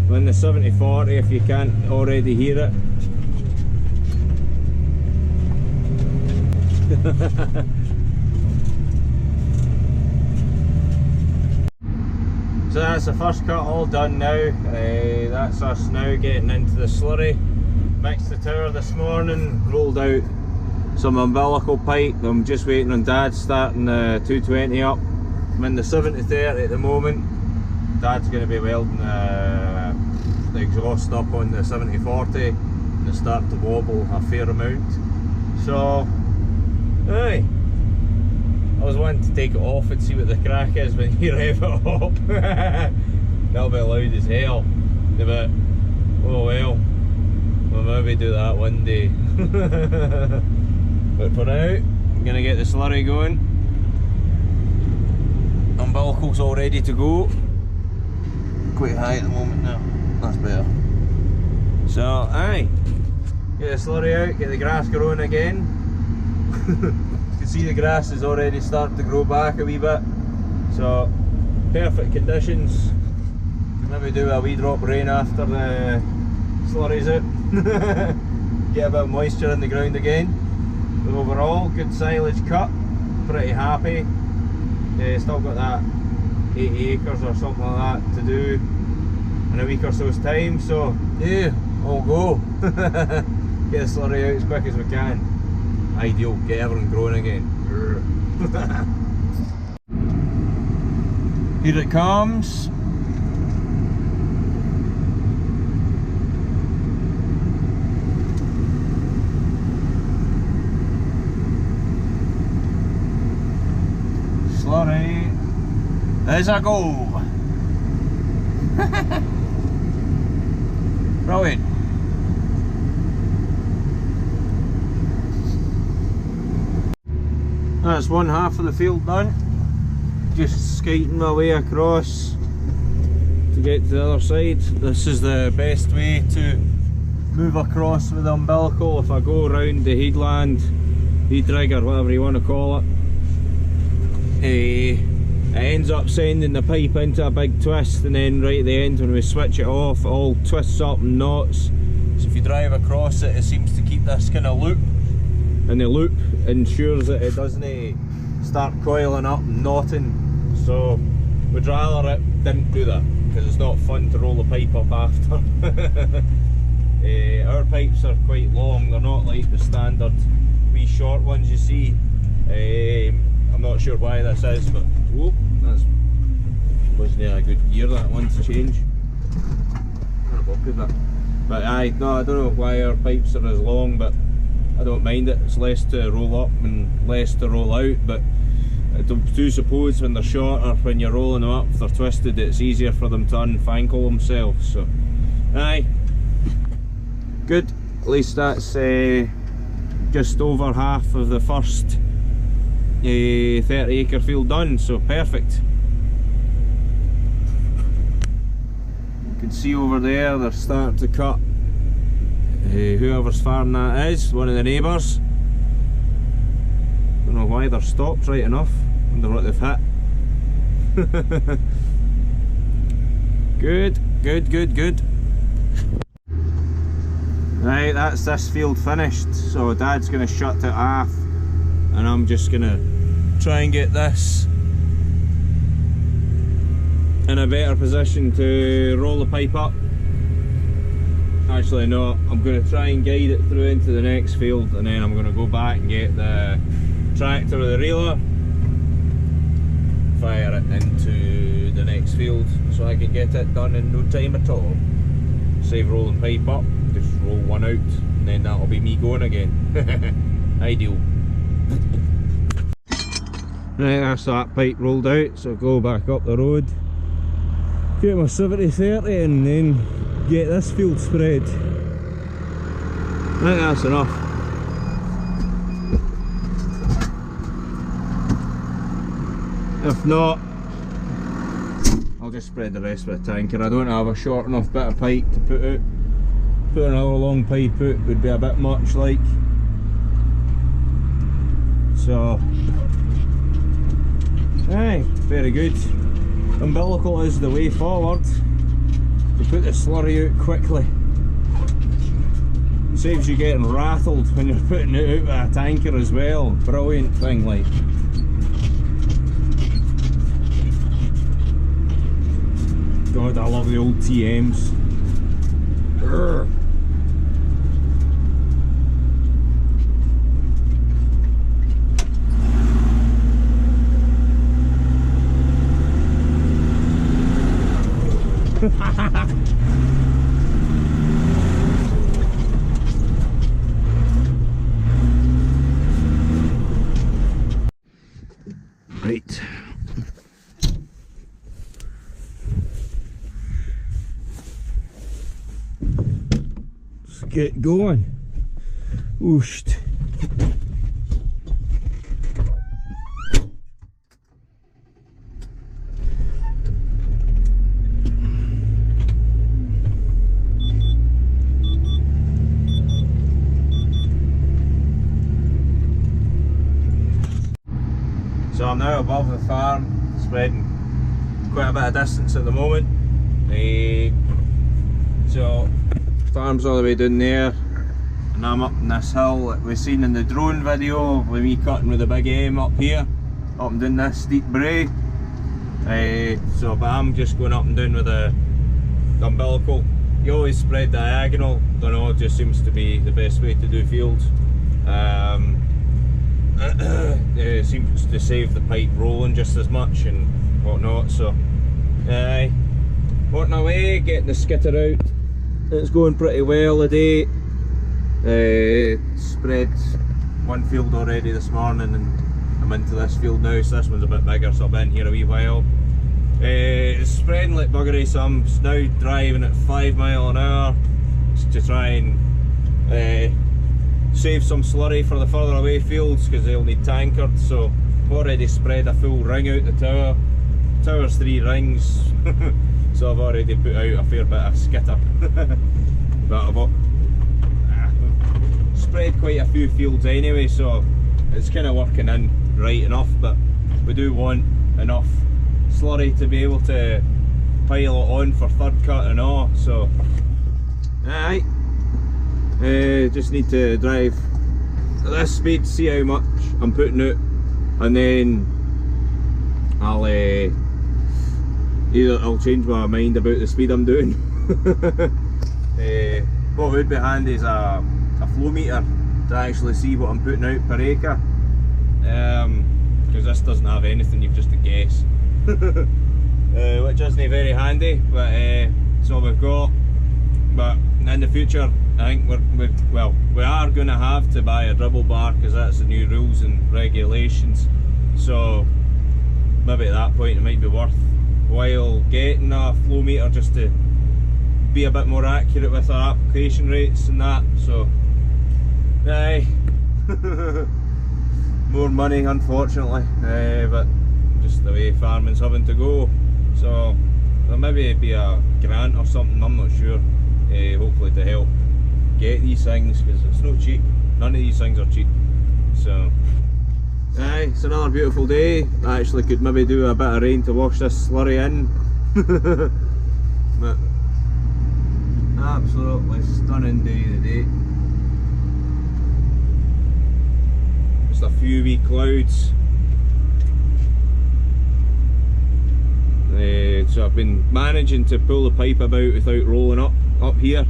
I'm in the 70/40 if you can't already hear it. So that's the first cut all done now. That's us now getting into the slurry. Mixed the tower this morning, rolled out some umbilical pipe. I'm just waiting on Dad starting the 220 up. I'm in the 70/30 at the moment. Dad's going to be welding the exhaust up on the 70/40 and it's starting to wobble a fair amount. So, aye. I was wanting to take it off and see what the crack is when you rev it up. That'll be loud as hell. But, oh well, we'll maybe do that one day. But for now, I'm going to get the slurry going. Umbilical's all ready to go. Quite high at the moment now. That's better. So, aye. Get the slurry out, get the grass growing again. You can see the grass is already starting to grow back a wee bit. So, perfect conditions. Maybe do a wee drop of rain after the slurry's out. Get a bit of moisture in the ground again. But overall, good silage cut. Pretty happy. Still got that 80 acres or something like that to do in a week or so's time, so yeah, all go. Get the slurry out as quick as we can. Ideal, get everything growing again. Here it comes. Slurry. There's a go. Brilliant. That's one half of the field done. Just skating my way across to get to the other side. This is the best way to move across with the umbilical. If I go around the headland, head rig or whatever you want to call it, it ends up sending the pipe into a big twist, and then right at the end when we switch it off, it all twists up and knots. So if you drive across it, it seems to keep this kind of loop, and the loop ensures that it doesn't start coiling up and knotting. So we'd rather it didn't do that, because it's not fun to roll the pipe up after. Our pipes are quite long, they're not like the standard wee short ones you see. I'm not sure why this is, but whoop, that wasn't a good gear, that one to change. But aye, no, I don't know why our pipes are as long, but I don't mind it. It's less to roll up and less to roll out, but I do suppose when they're short or when you're rolling them up, if they're twisted, it's easier for them to unfankle themselves. So, aye, good. At least that's just over half of the first 30 acre field done, so perfect. You can see over there they're starting to cut. Whoever's farm that is, one of the neighbours. Don't know why they're stopped, right enough. Wonder what they've hit. Good, good, good, good. Right, that's this field finished. So Dad's going to shut it off, and I'm just going to try and get this in a better position to roll the pipe up. Actually no, I'm going to try and guide it through into the next field, and then I'm going to go back and get the tractor with the reeler, fire it into the next field so I can get it done in no time at all. Save rolling pipe up, just roll one out and then that'll be me going again. Ideal. Right, that's that pipe rolled out, so go back up the road, get my 70/30 and then get this field spread. I think that's enough. If not, I'll just spread the rest with a tanker. I don't have a short enough bit of pipe to put out. Put another long pipe out would be a bit much like. So, aye, very good. Umbilical is the way forward. to put the slurry out quickly. Saves you getting rattled when you're putting it out with a tanker as well. Brilliant thing, like. God, I love the old TMs. Urgh. Right. Let's get going. Ooshed. So I'm now above the farm, spreading quite a bit of distance at the moment. So farm's all the way down there, and I'm up in this hill that we've seen in the drone video with me cutting with a big aim up here, up and down this steep brae. But I'm just going up and down with the umbilical. You always spread diagonal, don't know, it just seems to be the best way to do fields. It seems to save the pipe rolling just as much and whatnot, so working away, getting the skitter out. It's going pretty well today. Spread one field already this morning and I'm into this field now, so this one's a bit bigger, so I've been here a wee while. It's spreading like buggery, so I'm now driving at 5 miles an hour to try and save some slurry for the further away fields because they'll need tankered. So I've already spread a full ring out the tower. Tower's 3 rings, so I've already put out a fair bit of skitter. But I've spread quite a few fields anyway, so it's kind of working in right enough, but we do want enough slurry to be able to pile it on for third cut and all, so aye. Just need to drive at this speed, see how much I'm putting out, and then I'll change my mind about the speed I'm doing. What would be handy is a flow meter to actually see what I'm putting out per acre, because this doesn't have anything, you've just a guess. Which isn't very handy, but it's all we've got. But in the future I think we are going to have to buy a dribble bar because that's the new rules and regulations, so maybe at that point it might be worthwhile getting a flow meter just to be a bit more accurate with our application rates and that. So aye. More money unfortunately, but just the way farming's having to go, so there'll maybe be a grant or something, I'm not sure, hopefully to help get these things, because it's no cheap, none of these things are cheap. So aye, it's another beautiful day. I actually could maybe do a bit of rain to wash this slurry in. But absolutely stunning day today. Just a few wee clouds. So I've been managing to pull the pipe about without rolling up here.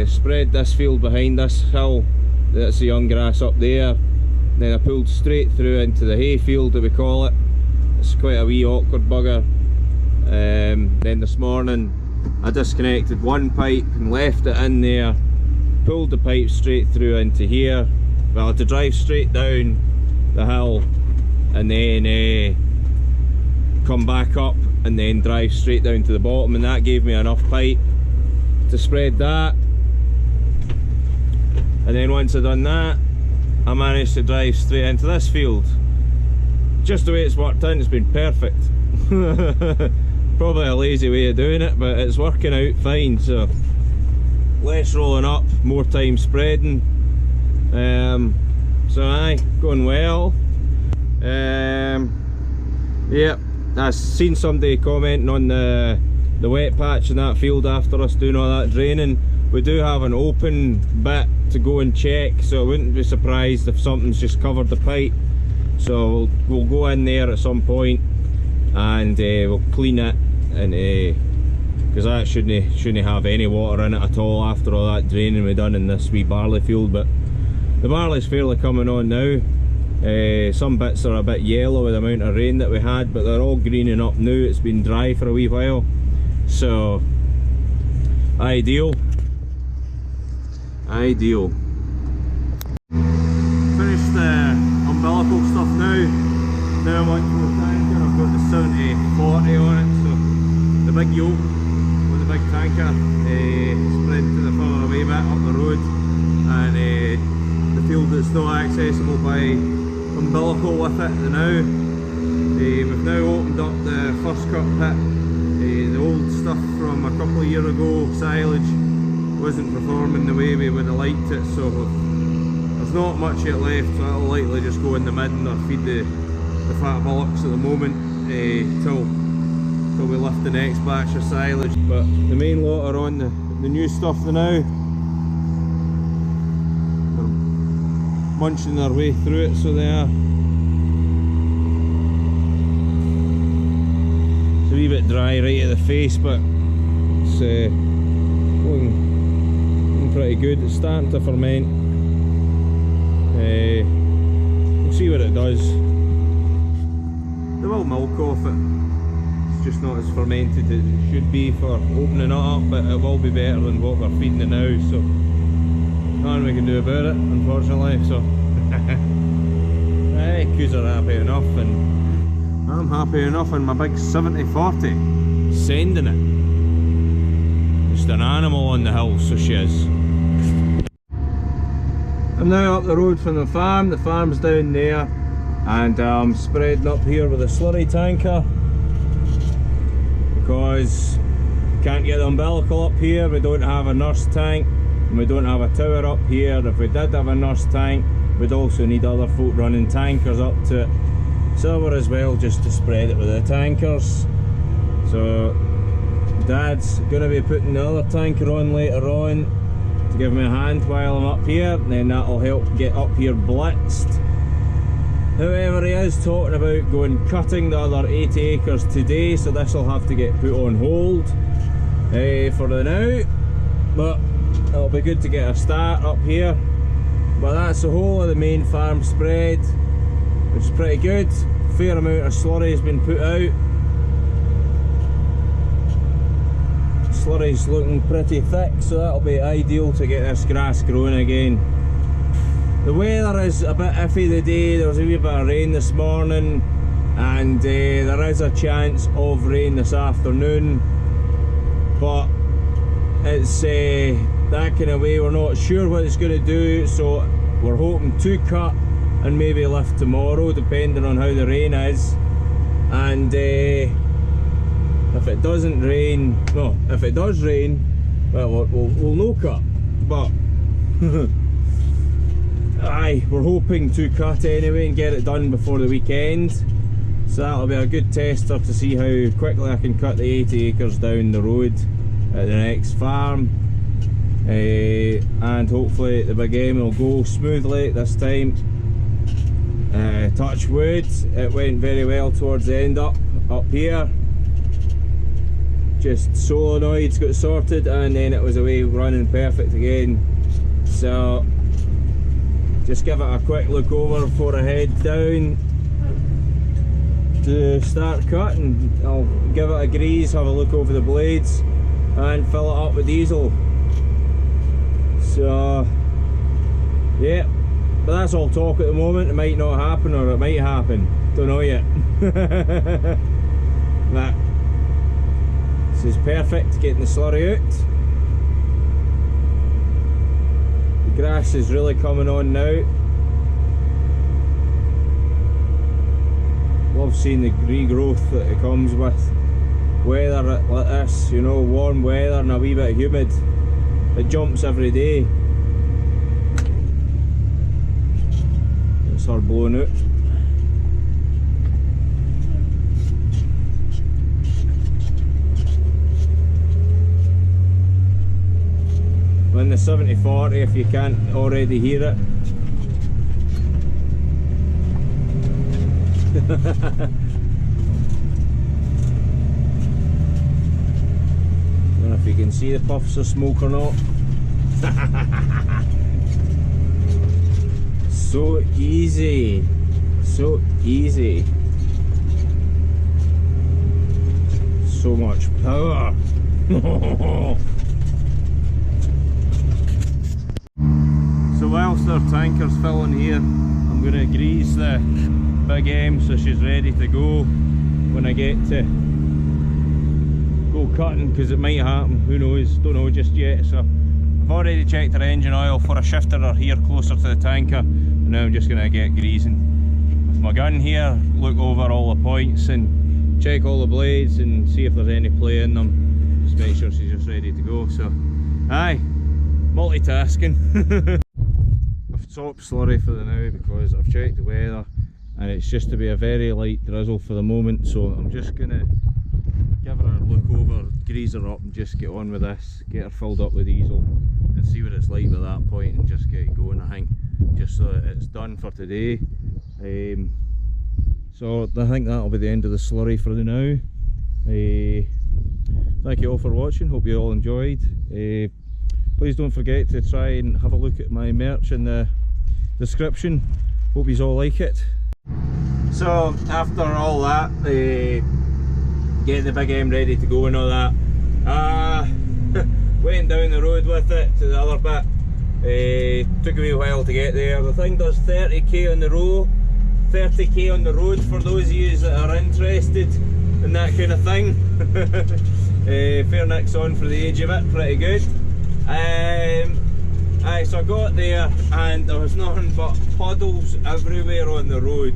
Spread this field behind this hill, that's the young grass up there. Then I pulled straight through into the hay field that we call it. It's quite a wee awkward bugger. Then this morning I disconnected one pipe and left it in there, pulled the pipe straight through into here. Well, I had to drive straight down the hill and then come back up and then drive straight down to the bottom, and that gave me enough pipe to spread that. And then once I'd done that, I managed to drive straight into this field. Just the way it's worked out, it's been perfect. Probably a lazy way of doing it, but it's working out fine. So less rolling up, more time spreading. So aye, going well. Yep, I seen somebody commenting on the the wet patch in that field after us doing all that draining. We do have an open bit to go and check, so I wouldn't be surprised if something's just covered the pipe. So we'll go in there at some point and we'll clean it, and because that shouldn't have any water in it at all after all that draining we've done in this wee barley field. But the barley's fairly coming on now. Some bits are a bit yellow with the amount of rain that we had, but they're all greening up now. It's been dry for a wee while, so ideal. Ideal. Finished the umbilical stuff now. Now I'm onto the tanker. I've got the 70/40 on it, so the big yoke with the big tanker spread to the further away bit up the road, and the field that's not accessible by umbilical with it now. We've now opened up the first cut pit. The old stuff from a couple of years ago, silage, wasn't performing the way we would have liked it, so there's not much yet left, so that'll likely just go in the midden or feed the fat bullocks at the moment till we lift the next batch of silage. But the main lot are on the new stuff now. They're munching their way through it, so they are. It's a wee bit dry right at the face, but it's going pretty good. It's starting to ferment. We'll see what it does. They will milk off it. It's just not as fermented as it should be for opening it up, but it will be better than what we're feeding it now, so nothing we can do about it, unfortunately. So hey, coos are happy enough, and I'm happy enough in my big 70/40, sending it. Just an animal on the hill, so she is. I'm now up the road from the farm's down there, and I'm spreading up here with a slurry tanker because we can't get the umbilical up here. We don't have a nurse tank, and we don't have a tower up here. If we did have a nurse tank, we'd also need other folk running tankers up to it, so we're as well just to spread it with the tankers. So Dad's going to be putting the other tanker on later on to give me a hand while I'm up here, and then that'll help get up here blitzed. However, he is talking about going cutting the other 80 acres today, so this will have to get put on hold for the now, but it'll be good to get a start up here. But that's the whole of the main farm spread, which is pretty good. Fair amount of slurry has been put out. Slurry's looking pretty thick, so that'll be ideal to get this grass growing again. The weather is a bit iffy today. There was a wee bit of rain this morning, and there is a chance of rain this afternoon, but it's that kind of way. We're not sure what it's going to do, so we're hoping to cut and maybe lift tomorrow, depending on how the rain is. And if it doesn't rain, no, if it does rain, well, we'll no cut, but aye, we're hoping to cut anyway and get it done before the weekend. So that'll be a good tester to see how quickly I can cut the 80 acres down the road at the next farm. And hopefully the big game will go smoothly this time. Touch wood, it went very well towards the end up here. Just solenoids got sorted, and then it was away running perfect again. So just give it a quick look over before I head down to start cutting. I'll give it a grease, have a look over the blades, and fill it up with diesel. So yeah, but that's all talk at the moment. It might not happen, or it might happen, don't know yet. But this is perfect, getting the slurry out. The grass is really coming on now. Love seeing the regrowth that it comes with weather like this, you know, warm weather and a wee bit humid. It jumps every day. It's her blowing out. the 70/40 if you can't already hear it. I don't know if you can see the puffs of smoke or not. So easy, so easy. So much power. So whilst our tanker's filling here, I'm going to grease the big M so she's ready to go when I get to go cutting, because it might happen, who knows, don't know just yet. So I've already checked her engine oil for a shifter here closer to the tanker, and now I'm just going to get greasing with my gun here, look over all the points and check all the blades and see if there's any play in them, just make sure she's just ready to go. So aye, multitasking. I've stopped slurry for the now because I've checked the weather and it's just to be a very light drizzle for the moment, so I'm just going to give her a look over, grease her up and just get on with this, get her filled up with diesel and see what it's like at that point and just get going, I think, just so that it's done for today. So I think that'll be the end of the slurry for the now. Thank you all for watching, hope you all enjoyed. Please don't forget to try and have a look at my merch in the description, hope you all like it. So after all that, getting the big M ready to go and all that, went down the road with it to the other bit. Took me a while to get there. The thing does 30k on the road, 30k on the road for those of you that are interested in that kind of thing. Fair nicks on for the age of it, pretty good. So I got there and there was nothing but puddles everywhere on the road.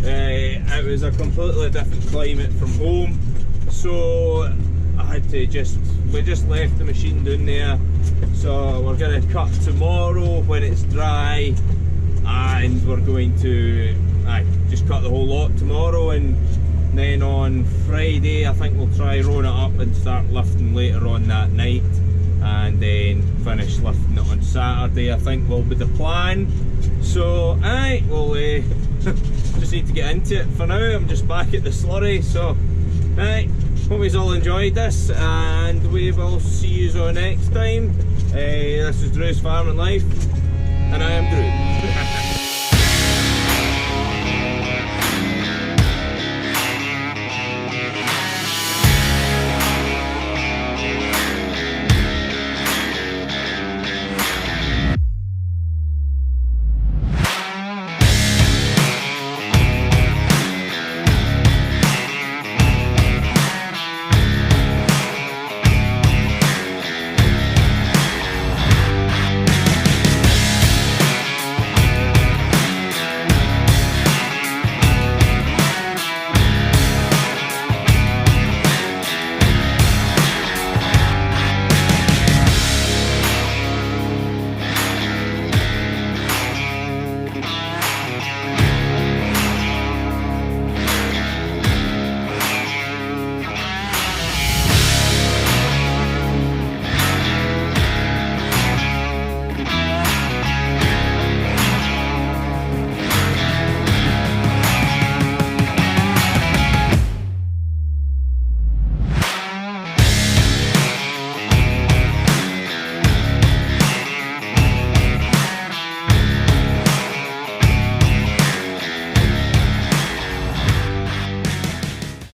It was a completely different climate from home, so I had to we just left the machine down there. So we're going to cut tomorrow when it's dry, and we're going to just cut the whole lot tomorrow, and then on Friday I think we'll try rolling it up and start lifting later on that night, and then finish lifting it on Saturday, I think will be the plan. So we'll just need to get into it. For now I'm just back at the slurry, so hope you all enjoyed this and we will see you all next time. This is Drew's Farming Life and I am Drew.